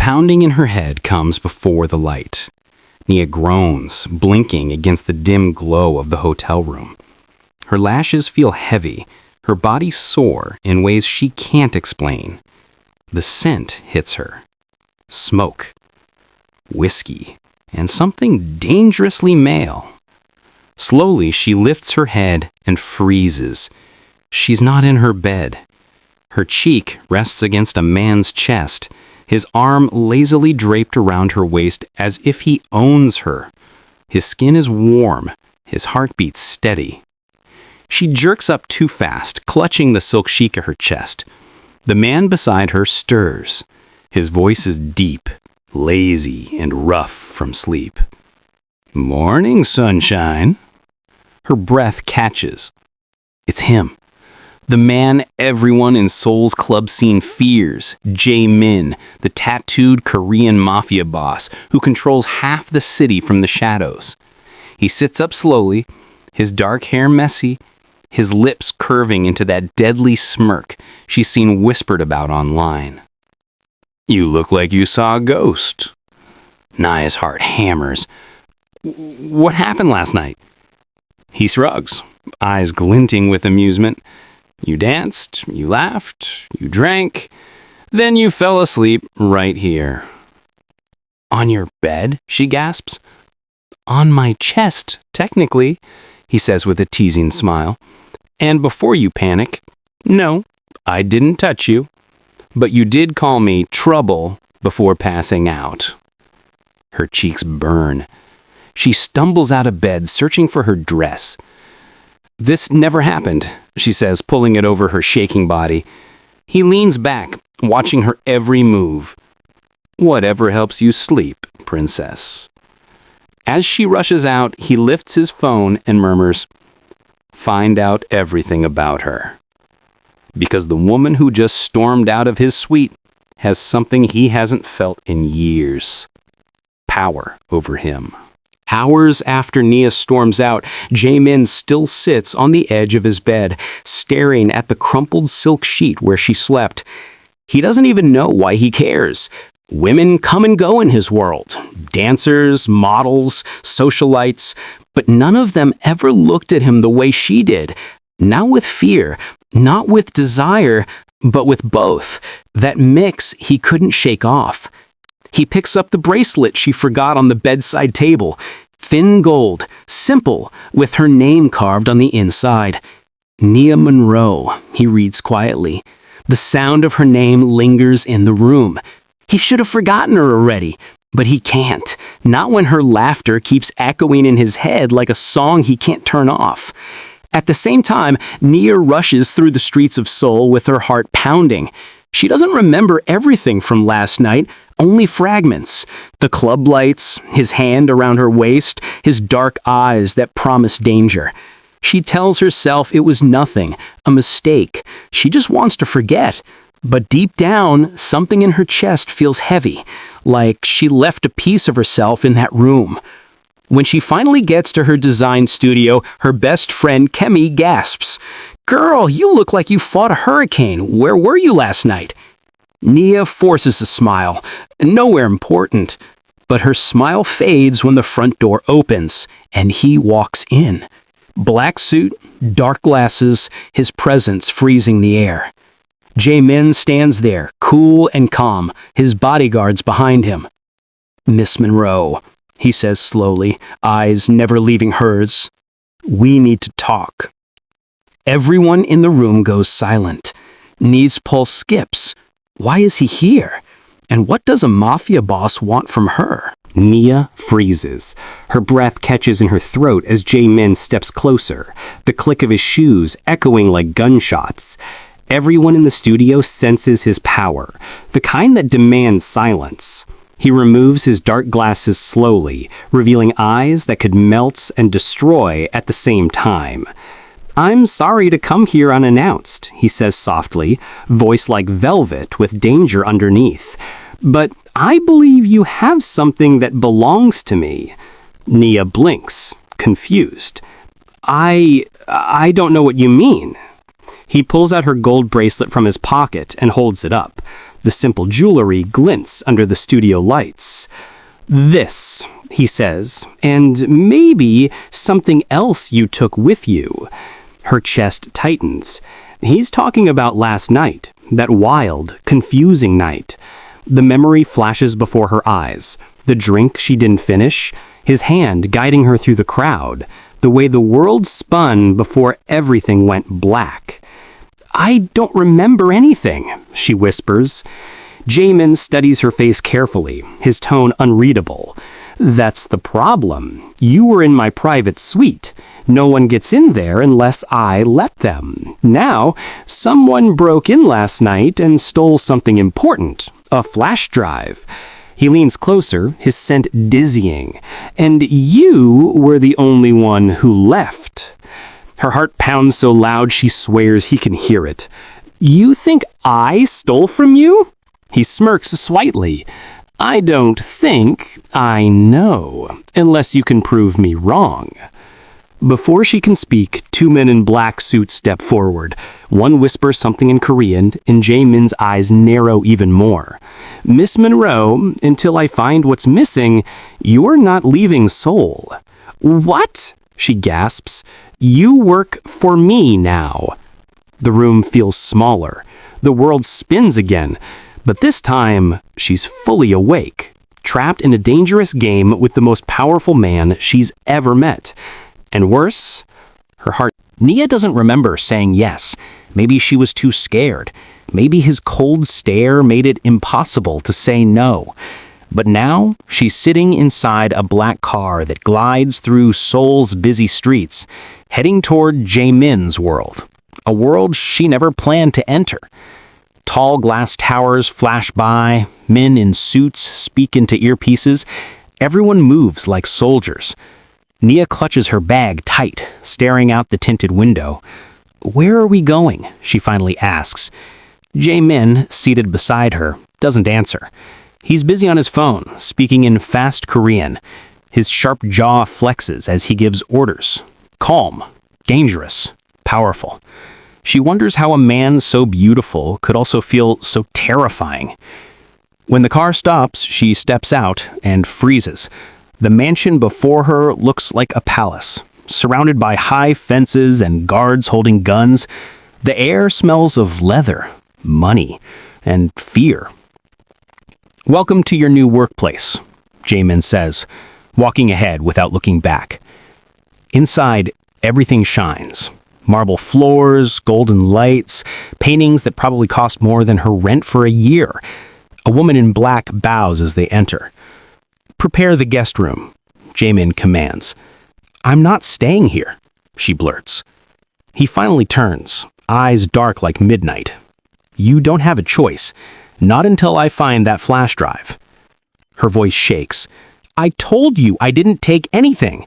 pounding in her head comes before the light. Nia groans, blinking against the dim glow of the hotel room. Her lashes feel heavy, her body sore in ways she can't explain. The scent hits her. Smoke, whiskey, and something dangerously male. Slowly, she lifts her head and freezes. She's not in her bed. Her cheek rests against a man's chest, his arm lazily draped around her waist as if he owns her. His skin is warm, his heartbeat steady. She jerks up too fast, clutching the silk sheik at her chest. The man beside her stirs. His voice is deep, lazy, and rough from sleep. "Morning, sunshine." Her breath catches. It's him. The man everyone in Seoul's club scene fears, Jae-min, the tattooed Korean Mafia boss who controls half the city from the shadows. He sits up slowly, his dark hair messy, his lips curving into that deadly smirk she's seen whispered about online. "You look like you saw a ghost." Naya's heart hammers. "What happened last night?" He shrugs, eyes glinting with amusement. "You danced, you laughed, you drank, then you fell asleep right here." "On your bed?" she gasps. "On my chest, technically," he says with a teasing smile. "And before you panic, no, I didn't touch you. But you did call me trouble before passing out." Her cheeks burn. She stumbles out of bed, searching for her dress. "This never happened," she says, pulling it over her shaking body. He leans back, watching her every move. "Whatever helps you sleep, princess." As she rushes out, he lifts his phone and murmurs, "Find out everything about her." Because the woman who just stormed out of his suite has something he hasn't felt in years. Power over him. Hours after Nia storms out, Jae-min still sits on the edge of his bed, staring at the crumpled silk sheet where she slept. He doesn't even know why he cares. Women come and go in his world. Dancers, models, socialites, but none of them ever looked at him the way she did. Not with fear, not with desire, but with both. That mix he couldn't shake off. He picks up the bracelet she forgot on the bedside table. Thin gold, simple, with her name carved on the inside. Nia Monroe, he reads quietly. The sound of her name lingers in the room. He should have forgotten her already, but he can't. Not when her laughter keeps echoing in his head like a song he can't turn off. At the same time, Nia rushes through the streets of Seoul with her heart pounding. She doesn't remember everything from last night, only fragments. The club lights, his hand around her waist, his dark eyes that promise danger. She tells herself it was nothing, a mistake. She just wants to forget. But deep down, something in her chest feels heavy, like she left a piece of herself in that room. When she finally gets to her design studio, her best friend Kemi gasps, "Girl, you look like you fought a hurricane. Where were you last night?" Nia forces a smile, nowhere important. But her smile fades when the front door opens, and he walks in. Black suit, dark glasses, his presence freezing the air. Jae-min stands there, cool and calm, his bodyguards behind him. "Miss Monroe," he says slowly, eyes never leaving hers. "We need to talk." Everyone in the room goes silent. Nia's pulse skips. Why is he here? And what does a mafia boss want from her? Nia freezes. Her breath catches in her throat as Jae-min steps closer, the click of his shoes echoing like gunshots. Everyone in the studio senses his power, the kind that demands silence. He removes his dark glasses slowly, revealing eyes that could melt and destroy at the same time. "I'm sorry to come here unannounced," he says softly, voice like velvet with danger underneath. "But I believe you have something that belongs to me." Nia blinks, confused. I don't know what you mean." He pulls out her gold bracelet from his pocket and holds it up. The simple jewelry glints under the studio lights. "This," he says, "and maybe something else you took with you." Her chest tightens. He's talking about last night, that wild, confusing night. The memory flashes before her eyes. The drink she didn't finish, his hand guiding her through the crowd, the way the world spun before everything went black. "I don't remember anything," she whispers. Jamin studies her face carefully, his tone unreadable. "That's the problem. You were in my private suite. No one gets in there unless I let them. Now, someone broke in last night and stole something important, a flash drive." He leans closer, his scent dizzying. "And you were the only one who left." Her heart pounds so loud she swears he can hear it. "You think I stole from you?" He smirks slightly. "I don't think, I know, unless you can prove me wrong." Before she can speak, two men in black suits step forward. One whispers something in Korean, and Jamin's eyes narrow even more. "Miss Monroe, until I find what's missing, you're not leaving Seoul." "What?" she gasps. "You work for me now." The room feels smaller. The world spins again. But this time, she's fully awake, trapped in a dangerous game with the most powerful man she's ever met. And worse, her heart. Nia doesn't remember saying yes. Maybe she was too scared. Maybe his cold stare made it impossible to say no. But now, she's sitting inside a black car that glides through Seoul's busy streets, heading toward Jamin's world, a world she never planned to enter. Tall glass towers flash by, men in suits speak into earpieces. Everyone moves like soldiers. Nia clutches her bag tight, staring out the tinted window. "Where are we going?" she finally asks. Jamin, seated beside her, doesn't answer. He's busy on his phone, speaking in fast Korean. His sharp jaw flexes as he gives orders. Calm, dangerous, powerful. She wonders how a man so beautiful could also feel so terrifying. When the car stops, she steps out and freezes. The mansion before her looks like a palace, surrounded by high fences and guards holding guns. The air smells of leather, money, and fear. "Welcome to your new workplace," Jamin says, walking ahead without looking back. Inside, everything shines. Marble floors, golden lights, paintings that probably cost more than her rent for a year. A woman in black bows as they enter. "Prepare the guest room," Jamin commands. "I'm not staying here," she blurts. He finally turns, eyes dark like midnight. "You don't have a choice. Not until I find that flash drive." Her voice shakes. "I told you I didn't take anything."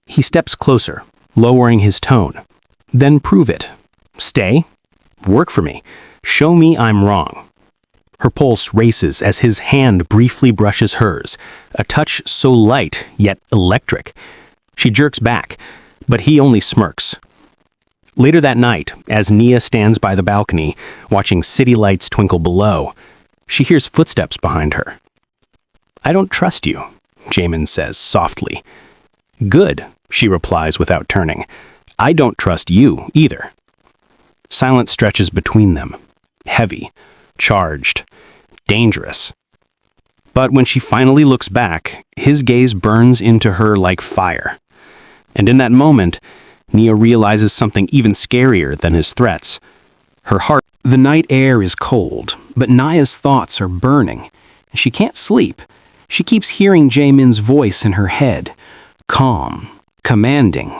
He steps closer, lowering his tone. "Then prove it. Stay. Work for me. Show me I'm wrong." Her pulse races as his hand briefly brushes hers, a touch so light yet electric. She jerks back, but he only smirks. Later that night, as Nia stands by the balcony, watching city lights twinkle below, she hears footsteps behind her. "I don't trust you," Jamin says softly. "Good," she replies without turning. "I don't trust you either." Silence stretches between them, heavy, charged, dangerous. But when she finally looks back, his gaze burns into her like fire. And in that moment, Nia realizes something even scarier than his threats. Her heart. The night air is cold, but Nia's thoughts are burning. She can't sleep. She keeps hearing Jamin's voice in her head. Calm, commanding,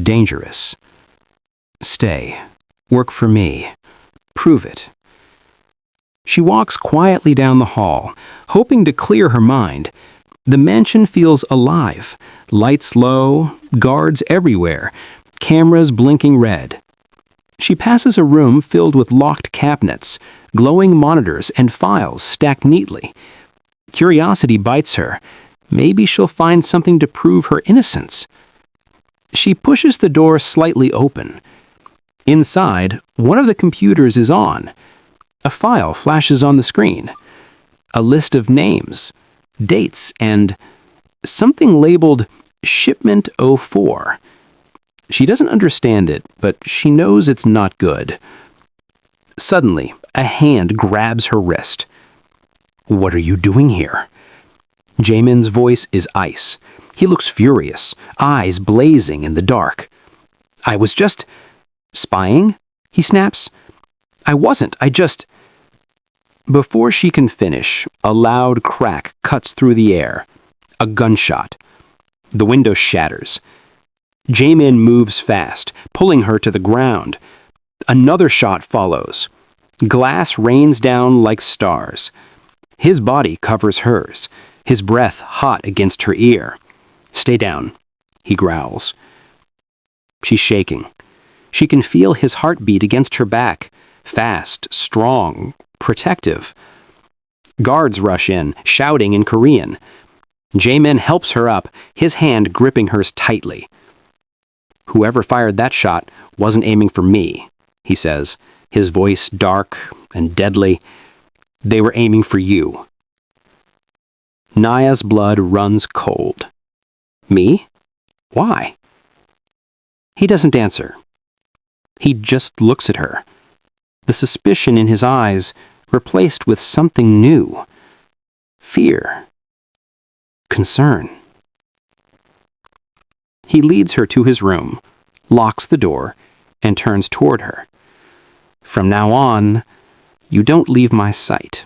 dangerous. "Stay. Work for me. Prove it." She walks quietly down the hall, hoping to clear her mind. The mansion feels alive. Lights low, guards everywhere, cameras blinking red. She passes a room filled with locked cabinets, glowing monitors and files stacked neatly. Curiosity bites her. Maybe she'll find something to prove her innocence. She pushes the door slightly open. Inside, one of the computers is on. A file flashes on the screen. A list of names, dates, and something labeled Shipment 04. She doesn't understand it, but she knows it's not good. Suddenly, a hand grabs her wrist. "What are you doing here?" Jamin's voice is ice. He looks furious, eyes blazing in the dark. "I was just spying," he snaps. "I wasn't, I just..." Before she can finish, a loud crack cuts through the air. A gunshot. The window shatters. Jamin moves fast, pulling her to the ground. Another shot follows. Glass rains down like stars. His body covers hers, his breath hot against her ear. "Stay down," he growls. She's shaking. She can feel his heartbeat against her back, fast, strong, protective. Guards rush in, shouting in Korean. Jamin helps her up, his hand gripping hers tightly. "Whoever fired that shot wasn't aiming for me," he says, his voice dark and deadly. "They were aiming for you." Naya's blood runs cold. "Me? Why?" He doesn't answer. He just looks at her. The suspicion in his eyes replaced with something new. Fear. Concern. He leads her to his room, locks the door, and turns toward her. "From now on, you don't leave my sight.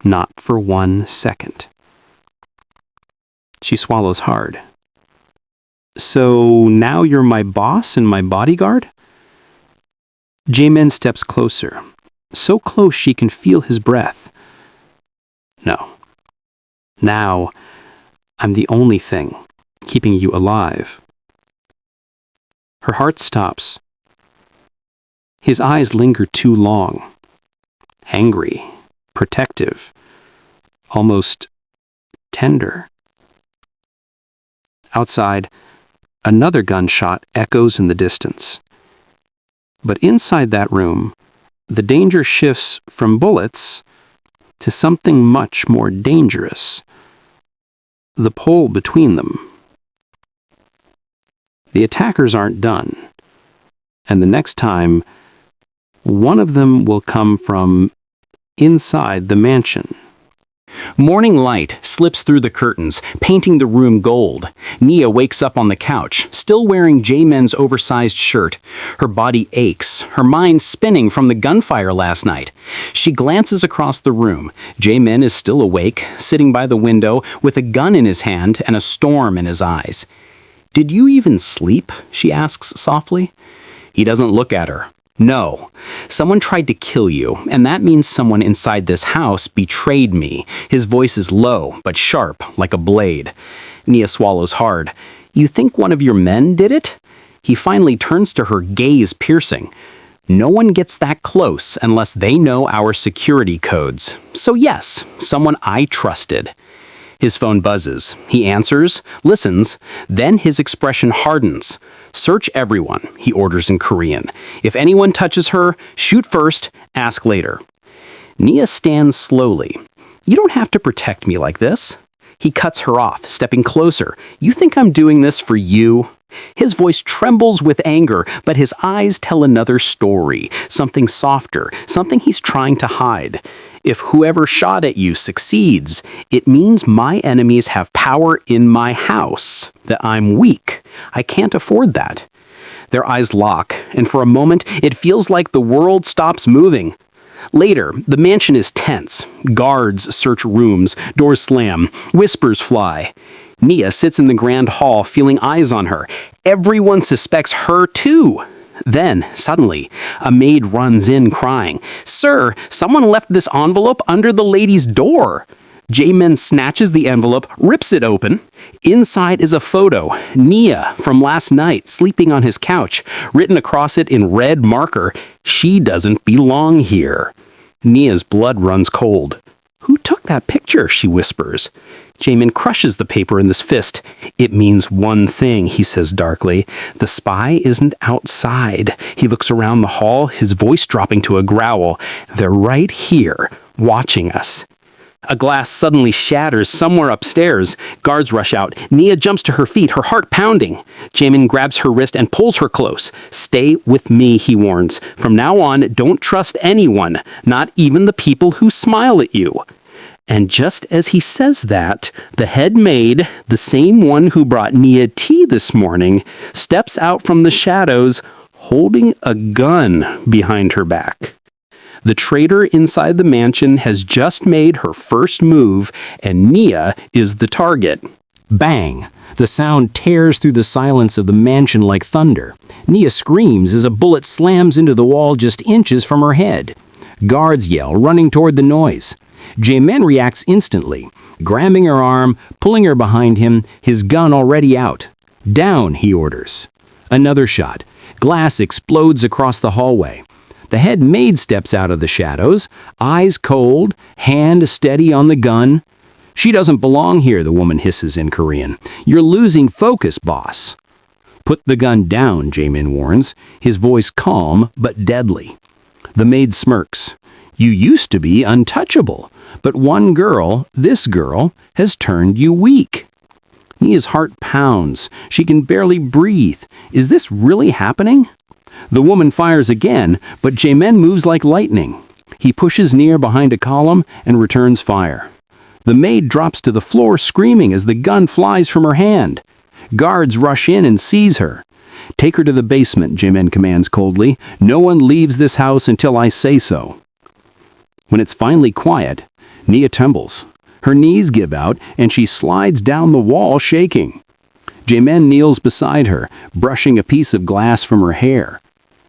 Not for 1 second." She swallows hard. "So now you're my boss and my bodyguard?" Jamin steps closer, so close she can feel his breath. "No. Now, I'm the only thing keeping you alive." Her heart stops. His eyes linger too long. Angry, protective, almost tender. Outside, another gunshot echoes in the distance. But inside that room, the danger shifts from bullets to something much more dangerous. The pole between them. The attackers aren't done. And the next time, one of them will come from inside the mansion. Morning light slips through the curtains, painting the room gold. Nia wakes up on the couch, still wearing Jamin's oversized shirt. Her body aches, her mind spinning from the gunfire last night. She glances across the room. Jamin is still awake, sitting by the window with a gun in his hand and a storm in his eyes. "Did you even sleep?" she asks softly. He doesn't look at her. "No. Someone tried to kill you, and that means someone inside this house betrayed me." His voice is low, but sharp, like a blade. Nia swallows hard. "You think one of your men did it?" He finally turns to her, gaze piercing. "No one gets that close unless they know our security codes. So yes, someone I trusted." His phone buzzes. He answers, listens, then his expression hardens. "Search everyone," he orders in Korean. "If anyone touches her, shoot first, ask later." Nia stands slowly. "You don't have to protect me like this." He cuts her off, stepping closer. "You think I'm doing this for you?" His voice trembles with anger, but his eyes tell another story, something softer, something he's trying to hide. "If whoever shot at you succeeds, it means my enemies have power in my house, that I'm weak. I can't afford that." Their eyes lock, and for a moment, it feels like the world stops moving. Later, the mansion is tense. Guards search rooms, doors slam, whispers fly. Nia sits in the grand hall, feeling eyes on her. Everyone suspects her too. Then, suddenly, a maid runs in crying, "Sir, someone left this envelope under the lady's door." Jamin snatches the envelope, rips it open. Inside is a photo, Nia from last night, sleeping on his couch. Written across it in red marker, "She doesn't belong here." Nia's blood runs cold. "Who took that picture?" she whispers. Jamin crushes the paper in his fist. "It means one thing," he says darkly. "The spy isn't outside." He looks around the hall, his voice dropping to a growl. "They're right here, watching us." A glass suddenly shatters somewhere upstairs. Guards rush out. Nia jumps to her feet, her heart pounding. Jamin grabs her wrist and pulls her close. "Stay with me," he warns. "From now on, don't trust anyone, not even the people who smile at you." And just as he says that, the head maid, the same one who brought Nia tea this morning, steps out from the shadows, holding a gun behind her back. The traitor inside the mansion has just made her first move, and Nia is the target. Bang! The sound tears through the silence of the mansion like thunder. Nia screams as a bullet slams into the wall just inches from her head. Guards yell, running toward the noise. Jamin reacts instantly, grabbing her arm, pulling her behind him, his gun already out. "Down," he orders. Another shot. Glass explodes across the hallway. The head maid steps out of the shadows, eyes cold, hand steady on the gun. "She doesn't belong here," the woman hisses in Korean. "You're losing focus, boss." "Put the gun down," Jamin warns, his voice calm but deadly. The maid smirks. "You used to be untouchable, but one girl, this girl, has turned you weak." Nia's heart pounds. She can barely breathe. Is this really happening? The woman fires again, but Jamin moves like lightning. He pushes Nia behind a column and returns fire. The maid drops to the floor screaming as the gun flies from her hand. Guards rush in and seize her. "Take her to the basement," Jamin commands coldly. "No one leaves this house until I say so." When it's finally quiet, Nia trembles. Her knees give out and she slides down the wall shaking. Jamin kneels beside her, brushing a piece of glass from her hair.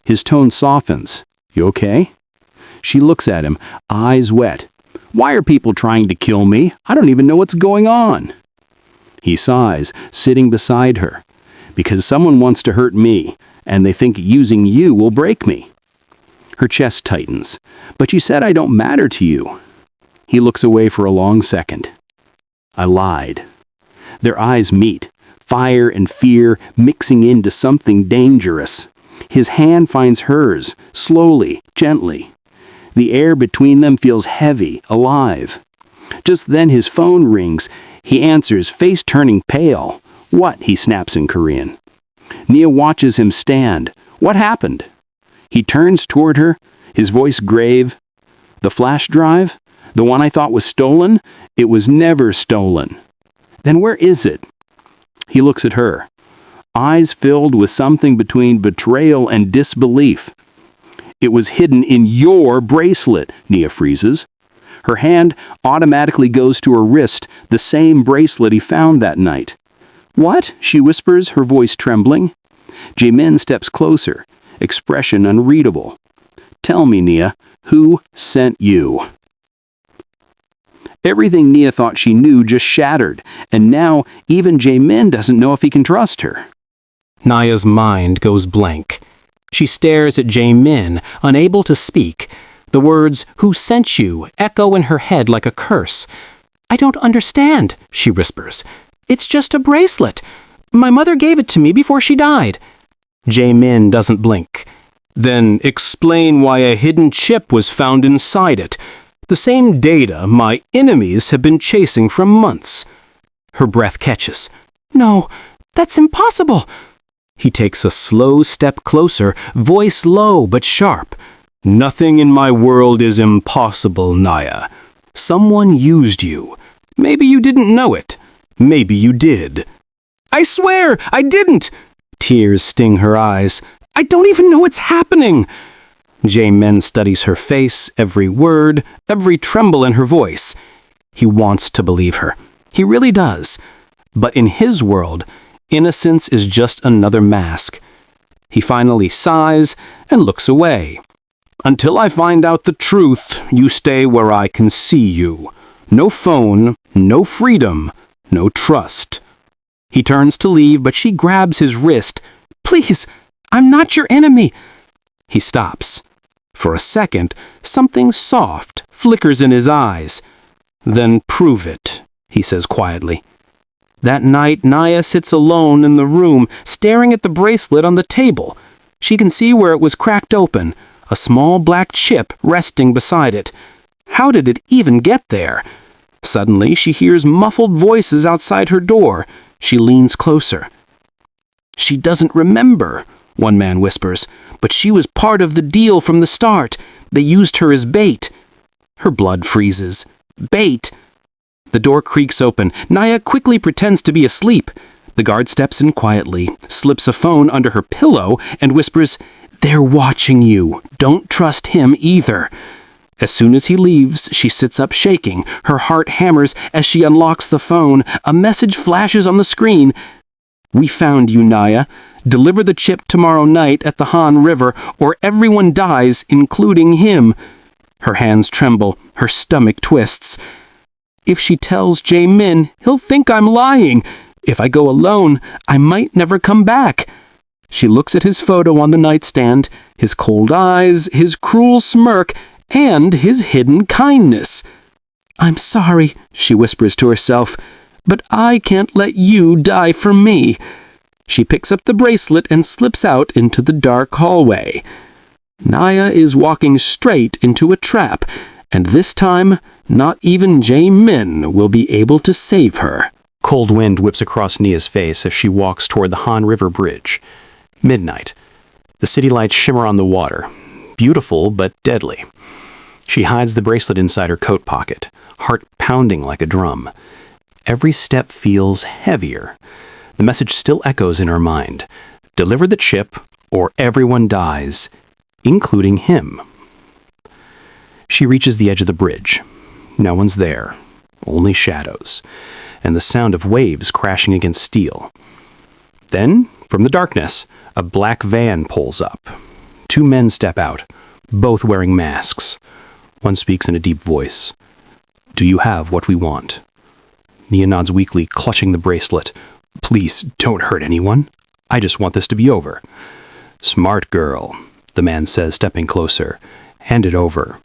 His tone softens. "You okay?" She looks at him, eyes wet. "Why are people trying to kill me? I don't even know what's going on." He sighs, sitting beside her. "Because someone wants to hurt me, and they think using you will break me." Her chest tightens. "But you said I don't matter to you." He looks away for a long second. "I lied." Their eyes meet, fire and fear mixing into something dangerous. His hand finds hers, slowly, gently. The air between them feels heavy, alive. Just then his phone rings. He answers, face turning pale. "What?" he snaps in Korean. Nia watches him stand. "What happened?" He turns toward her, his voice grave. "The flash drive? The one I thought was stolen? It was never stolen." "Then where is it?" He looks at her, eyes filled with something between betrayal and disbelief. "It was hidden in your bracelet," Nia freezes. Her hand automatically goes to her wrist, the same bracelet he found that night. "What?" she whispers, her voice trembling. Jamin steps closer, expression unreadable. "Tell me, Nia, who sent you?" Everything Nia thought she knew just shattered, and now even Jamin doesn't know if he can trust her. Nia's mind goes blank. She stares at Jamin, unable to speak. The words, "Who sent you?" echo in her head like a curse. "I don't understand," she whispers. "It's just a bracelet. My mother gave it to me before she died." Jamin doesn't blink. "Then explain why a hidden chip was found inside it. The same data my enemies have been chasing for months." Her breath catches. "No, that's impossible." He takes a slow step closer, voice low but sharp. "Nothing in my world is impossible, Nia. Someone used you. Maybe you didn't know it. Maybe you did." "I swear, I didn't!" Tears sting her eyes. "I don't even know what's happening." Jamin studies her face, every word, every tremble in her voice. He wants to believe her. He really does. But in his world, innocence is just another mask. He finally sighs and looks away. "Until I find out the truth, you stay where I can see you. No phone, no freedom, no trust." He turns to leave, but she grabs his wrist. "Please, I'm not your enemy." He stops. For a second, something soft flickers in his eyes. "Then prove it," he says quietly. That night, Naya sits alone in the room, staring at the bracelet on the table. She can see where it was cracked open, a small black chip resting beside it. How did it even get there? Suddenly, she hears muffled voices outside her door. She leans closer. She doesn't remember, one man whispers, but she was part of the deal from the start. They used her as bait. Her blood freezes. Bait! The door creaks open. Naya quickly pretends to be asleep. The guard steps in quietly, slips a phone under her pillow, and whispers, "They're watching you. Don't trust him either." As soon as he leaves, she sits up shaking. Her heart hammers as she unlocks the phone. A message flashes on the screen. "We found you, Naya. Deliver the chip tomorrow night at the Han River, or everyone dies, including him." Her hands tremble. Her stomach twists. If she tells Jae-min, he'll think I'm lying. If I go alone, I might never come back. She looks at his photo on the nightstand, his cold eyes, his cruel smirk, and his hidden kindness. "I'm sorry," she whispers to herself, "but I can't let you die for me." She picks up the bracelet and slips out into the dark hallway. Naya is walking straight into a trap, and this time, not even Jae-min will be able to save her. Cold wind whips across Nia's face as she walks toward the Han River Bridge. Midnight. The city lights shimmer on the water. Beautiful, but deadly. She hides the bracelet inside her coat pocket, heart pounding like a drum. Every step feels heavier. The message still echoes in her mind. Deliver the chip, or everyone dies, including him. She reaches the edge of the bridge. No one's there. Only shadows. And the sound of waves crashing against steel. Then, from the darkness, a black van pulls up. Two men step out, both wearing masks. One speaks in a deep voice. "Do you have what we want?" Nia nods weakly, clutching the bracelet. "Please, don't hurt anyone. I just want this to be over." "Smart girl," the man says, stepping closer. "Hand it over."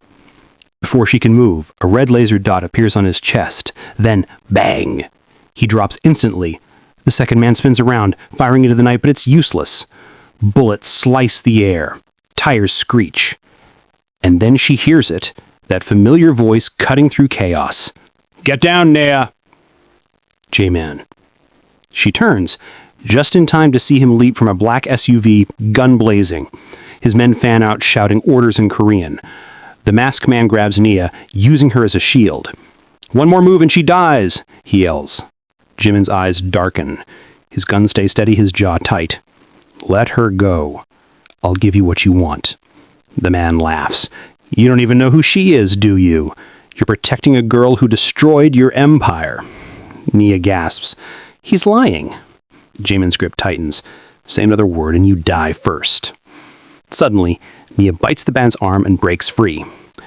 Before she can move, a red laser dot appears on his chest. Then, bang! He drops instantly. The second man spins around, firing into the night, but it's useless. Bullets slice the air. Tires screech. And then she hears it, that familiar voice cutting through chaos. "Get down, Nea!" J-Man. She turns, just in time to see him leap from a black SUV, gun blazing. His men fan out, shouting orders in Korean. The masked man grabs Nia, using her as a shield. "One more move and she dies," he yells. Jimin's eyes darken. His gun stays steady, his jaw tight. "Let her go. I'll give you what you want." The man laughs. "You don't even know who she is, do you? You're protecting a girl who destroyed your empire." Nia gasps. "He's lying." Jamin's grip tightens. "Say another word and you die first." Suddenly, Nia bites the man's arm and breaks free.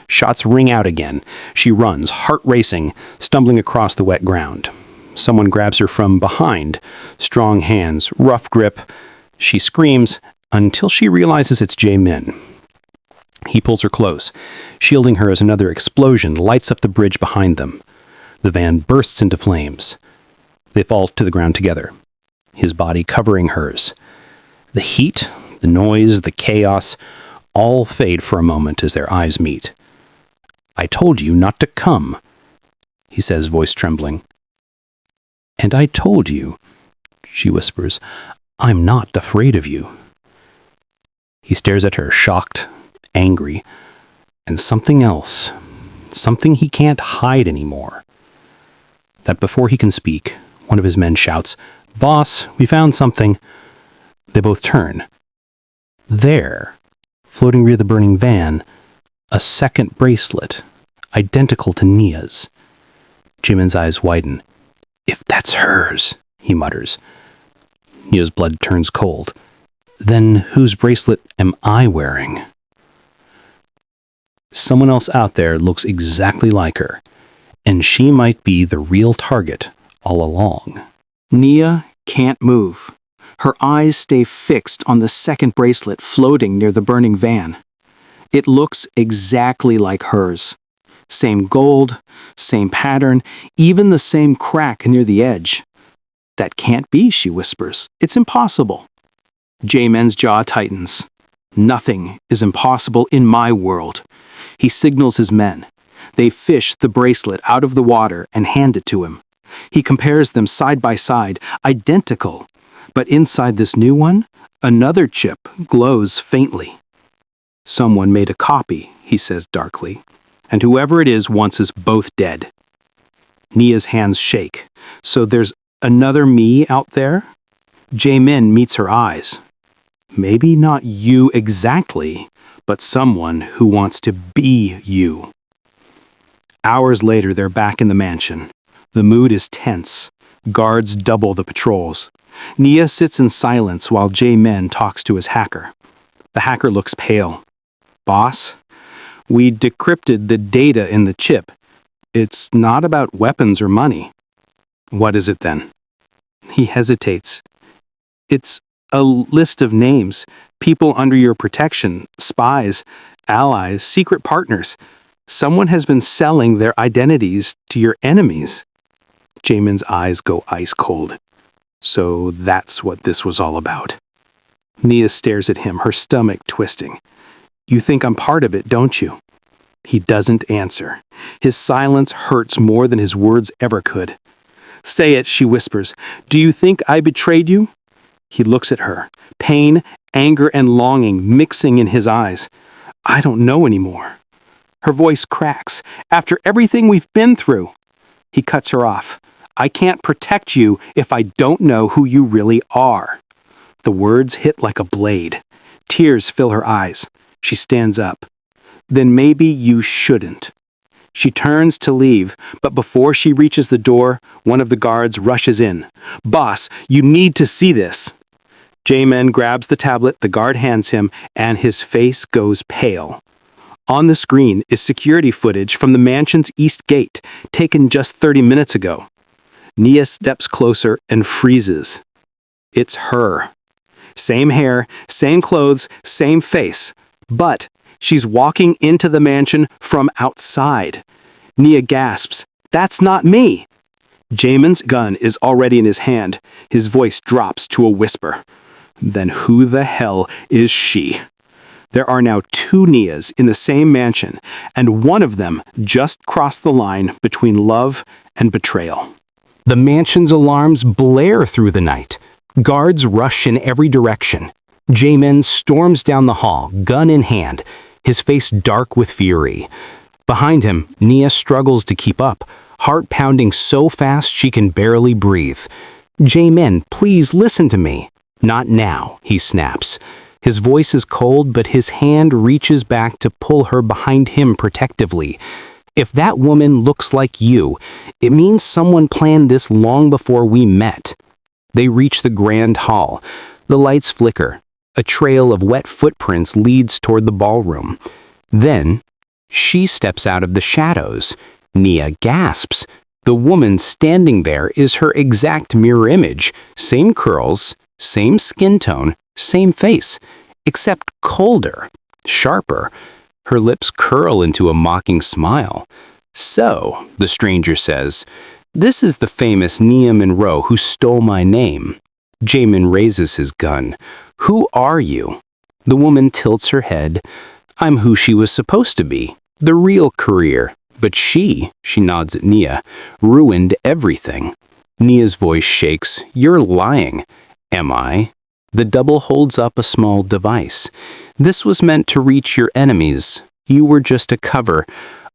Shots ring out again. She runs, heart racing, stumbling across the wet ground. Someone grabs her from behind. Strong hands, rough grip. She screams until she realizes it's Jae-min. He pulls her close, shielding her as another explosion lights up the bridge behind them. The van bursts into flames. They fall to the ground together, his body covering hers. The heat, the noise, the chaos, all fade for a moment as their eyes meet. "I told you not to come," he says, voice trembling. "And I told you," she whispers, "I'm not afraid of you." He stares at her, shocked, angry, and something else, something he can't hide anymore. That before he can speak, one of his men shouts, "Boss, we found something." They both turn. There, floating near the burning van, a second bracelet, identical to Nia's. Jimin's eyes widen. "If that's hers," he mutters. Nia's blood turns cold. "Then whose bracelet am I wearing?" Someone else out there looks exactly like her, and she might be the real target all along. Nia can't move. Her eyes stay fixed on the second bracelet floating near the burning van. It looks exactly like hers. Same gold, same pattern, even the same crack near the edge. That can't be, she whispers. It's impossible. Jaemin's jaw tightens. Nothing is impossible in my world. He signals his men. They fish the bracelet out of the water and hand it to him. He compares them side by side, identical. But inside this new one, another chip glows faintly. Someone made a copy, he says darkly, and whoever it is wants us both dead. Nia's hands shake. So there's another me out there? Jaemin meets her eyes. Maybe not you exactly, but someone who wants to be you. Hours later, they're back in the mansion. The mood is tense. Guards double the patrols. Nia sits in silence while Jaemin talks to his hacker. The hacker looks pale. Boss, we decrypted the data in the chip. It's not about weapons or money. What is it then? He hesitates. It's a list of names, people under your protection, spies, allies, secret partners. Someone has been selling their identities to your enemies. Jaemin's eyes go ice cold. So that's what this was all about. Nia stares at him, her stomach twisting. You think I'm part of it, don't you? He doesn't answer. His silence hurts more than his words ever could. Say it, she whispers. Do you think I betrayed you? He looks at her, pain, anger, and longing mixing in his eyes. I don't know anymore. Her voice cracks. After everything we've been through. He cuts her off. I can't protect you if I don't know who you really are. The words hit like a blade. Tears fill her eyes. She stands up. Then maybe you shouldn't. She turns to leave, but before she reaches the door, one of the guards rushes in. Boss, you need to see this. Jaemin grabs the tablet the guard hands him, and his face goes pale. On the screen is security footage from the mansion's east gate, taken just 30 minutes ago. Nia steps closer and freezes. It's her. Same hair, same clothes, same face. But she's walking into the mansion from outside. Nia gasps, That's not me! Jaemin's gun is already in his hand. His voice drops to a whisper. Then who the hell is she? There are now two Nias in the same mansion, and one of them just crossed the line between love and betrayal. The mansion's alarms blare through the night. Guards rush in every direction. Jaemin storms down the hall, gun in hand, his face dark with fury. Behind him, Nia struggles to keep up, heart pounding so fast she can barely breathe. Jaemin, please listen to me. Not now, he snaps. His voice is cold, but his hand reaches back to pull her behind him protectively. If that woman looks like you, it means someone planned this long before we met. They reach the grand hall. The lights flicker. A trail of wet footprints leads toward the ballroom. Then, she steps out of the shadows. Nia gasps. The woman standing there is her exact mirror image. Same curls, same skin tone, same face, except colder, sharper. Her lips curl into a mocking smile. So, the stranger says, this is the famous Nia Monroe who stole my name. Jaemin raises his gun. Who are you? The woman tilts her head. I'm who she was supposed to be, the real career. But she nods at Nia, ruined everything. Nia's voice shakes. You're lying. Am I? The double holds up a small device. This was meant to reach your enemies. You were just a cover,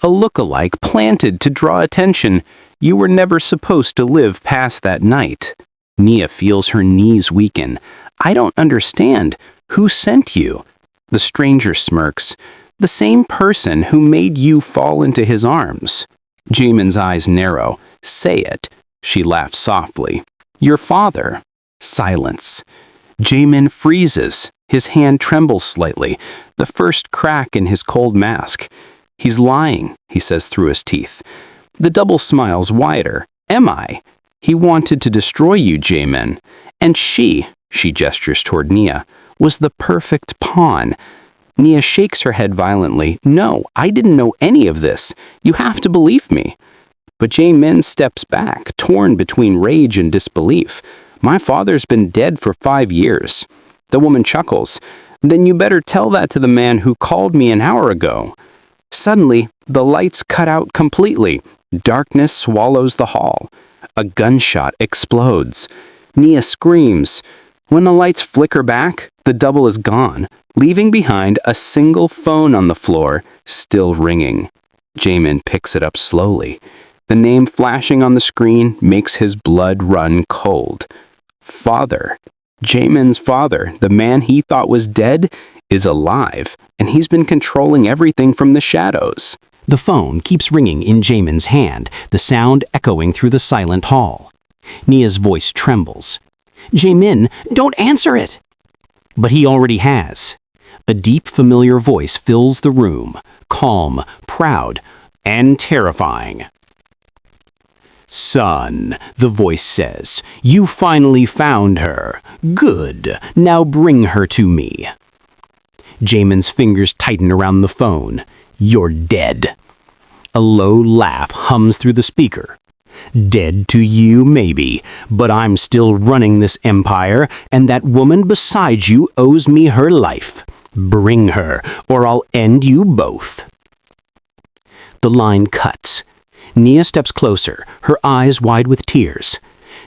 a look-alike planted to draw attention. You were never supposed to live past that night. Nia feels her knees weaken. I don't understand. Who sent you? The stranger smirks. The same person who made you fall into his arms. Jaemin's eyes narrow. Say it. She laughs softly. Your father. Silence. Jaemin freezes. His hand trembles slightly, the first crack in his cold mask. He's lying, he says through his teeth. The double smiles wider. Am I? He wanted to destroy you, Jaemin. And she gestures toward Nia, was the perfect pawn. Nia shakes her head violently. No, I didn't know any of this. You have to believe me. But Jae-min steps back, torn between rage and disbelief. My father's been dead for 5 years. The woman chuckles. Then you better tell that to the man who called me an hour ago. Suddenly, the lights cut out completely. Darkness swallows the hall. A gunshot explodes. Nia screams. When the lights flicker back, the double is gone, leaving behind a single phone on the floor, still ringing. Jae-min picks it up slowly. The name flashing on the screen makes his blood run cold. Father. Jae-min's father, the man he thought was dead, is alive, and he's been controlling everything from the shadows. The phone keeps ringing in Jae-min's hand, the sound echoing through the silent hall. Nia's voice trembles. Jae-min, don't answer it! But he already has. A deep, familiar voice fills the room, calm, proud, and terrifying. Son, the voice says, you finally found her. Good, now bring her to me. Jaemin's fingers tighten around the phone. You're dead. A low laugh hums through the speaker. Dead to you, maybe, but I'm still running this empire, and that woman beside you owes me her life. Bring her, or I'll end you both. The line cuts. Nia steps closer, her eyes wide with tears.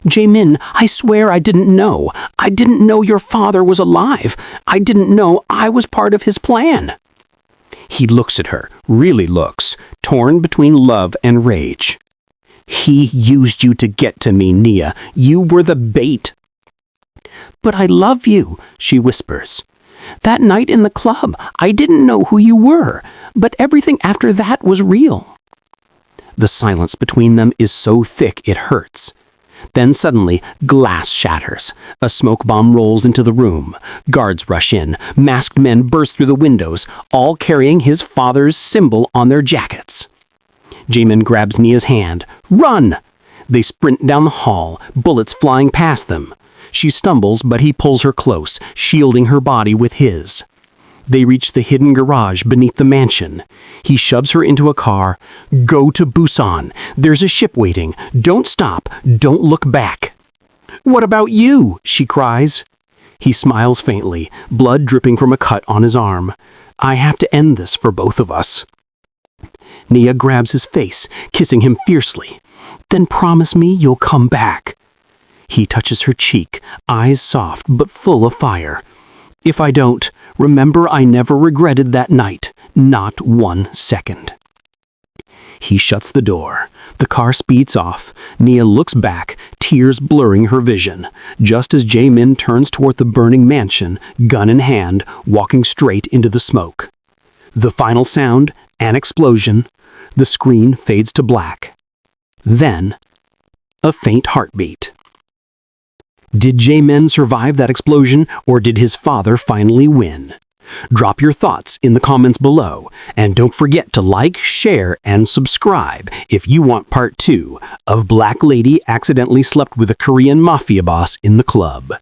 Jae-min, I swear I didn't know. I didn't know your father was alive. I didn't know I was part of his plan. He looks at her, really looks, torn between love and rage. He used you to get to me, Nia. You were the bait. But I love you, she whispers. That night in the club, I didn't know who you were, but everything after that was real. The silence between them is so thick it hurts. Then suddenly, glass shatters. A smoke bomb rolls into the room. Guards rush in. Masked men burst through the windows, all carrying his father's symbol on their jackets. Jae-min grabs Nia's hand. Run! They sprint down the hall, bullets flying past them. She stumbles, but he pulls her close, shielding her body with his. They reach the hidden garage beneath the mansion. He shoves her into a car. Go to Busan. There's a ship waiting. Don't stop. Don't look back. What about you? She cries. He smiles faintly, blood dripping from a cut on his arm. I have to end this for both of us. Nia grabs his face, kissing him fiercely. Then promise me you'll come back. He touches her cheek, eyes soft but full of fire. If I don't, remember I never regretted that night, not 1 second. He shuts the door. The car speeds off. Nia looks back, tears blurring her vision, just as Jae-min turns toward the burning mansion, gun in hand, walking straight into the smoke. The final sound, an explosion. The screen fades to black. Then, a faint heartbeat. Did Jae-min survive that explosion, or did his father finally win? Drop your thoughts in the comments below, and don't forget to like, share, and subscribe if you want part 2 of Black Lady accidentally slept with a Korean Mafia boss in the club.